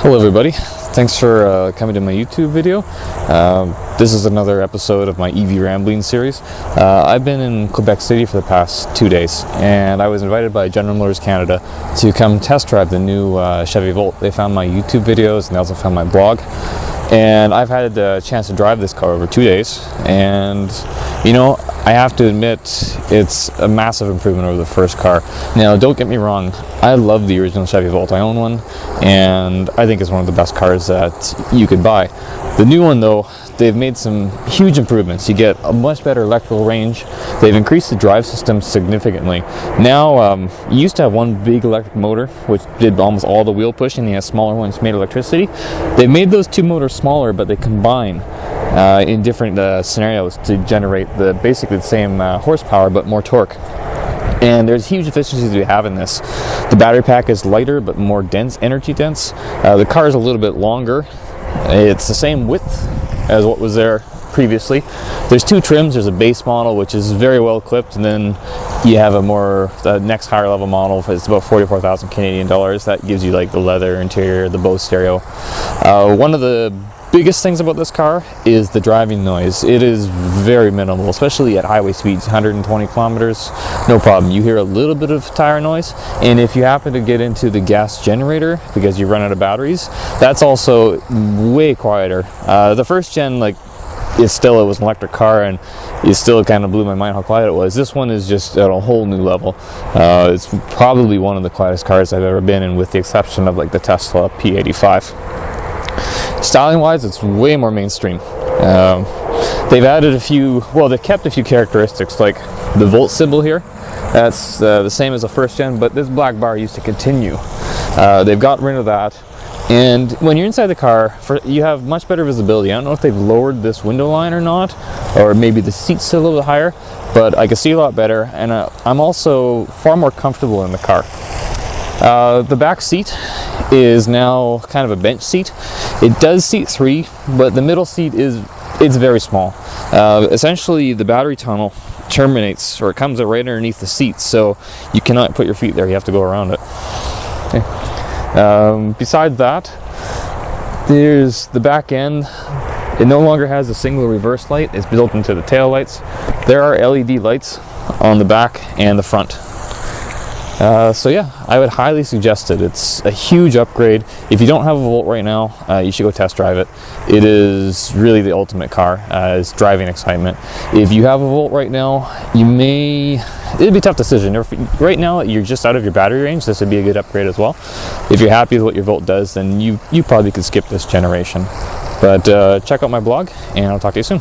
Hello everybody, thanks for coming to my YouTube video. This is another episode of my EV Rambling series. I've been in Quebec City for the past 2 days, and I was invited by General Motors Canada to come test drive the new Chevy Volt. They found my YouTube videos and they also found my blog, and I've had the chance to drive this car over 2 days, and you know, I have to admit it's a massive improvement over the first car. Now, don't get me wrong, I love the original Chevy Volt. I own one, and I think it's one of the best cars that you could buy. The new one though, they've made some huge improvements. You get a much better electrical range. They've increased the drive system significantly. Now, you used to have one big electric motor which did almost all the wheel pushing. They have smaller ones made electricity. They've made those two motors smaller, but they combine in different scenarios to generate basically the same horsepower but more torque. And there's huge efficiencies we have in this. The battery pack is lighter but more dense, energy dense. The car is a little bit longer. It's the same width as what was there previously. There's two trims. There's a base model which is very well clipped, and then you have the next higher level model. It's about 44,000 Canadian dollars. That gives you like the leather interior, the Bose stereo. One of the biggest things about this car is the driving noise. It is very minimal, especially at highway speeds, 120 kilometers, no problem. You hear a little bit of tire noise, and if you happen to get into the gas generator because you run out of batteries, that's also way quieter. The first gen, it was an electric car, and it still kind of blew my mind how quiet it was. This one is just at a whole new level. It's probably one of the quietest cars I've ever been in, with the exception of the Tesla P85. Styling wise, it's way more mainstream. They've added they've kept a few characteristics, like the Volt symbol here. That's the same as the first gen, but this black bar used to continue. They've gotten rid of that. And when you're inside the car, you have much better visibility. I don't know if they've lowered this window line or not, or maybe the seat's a little bit higher, but I can see a lot better, and I'm also far more comfortable in the car. The back seat is now kind of a bench seat. It does seat 3, but the middle seat it's very small. Essentially, the battery tunnel terminates, or it comes right underneath the seat, so you cannot put your feet there. You have to go around it. Okay. Besides that, there's the back end. It no longer has a single reverse light. It's built into the tail lights. There are LED lights on the back and the front. So yeah, I would highly suggest it. It's a huge upgrade. If you don't have a Volt right now, you should go test drive it. It is really the ultimate car as driving excitement. If you have a Volt right now, it'd be a tough decision. Right now, you're just out of your battery range. This would be a good upgrade as well. If you're happy with what your Volt does, then you probably could skip this generation. But check out my blog, and I'll talk to you soon.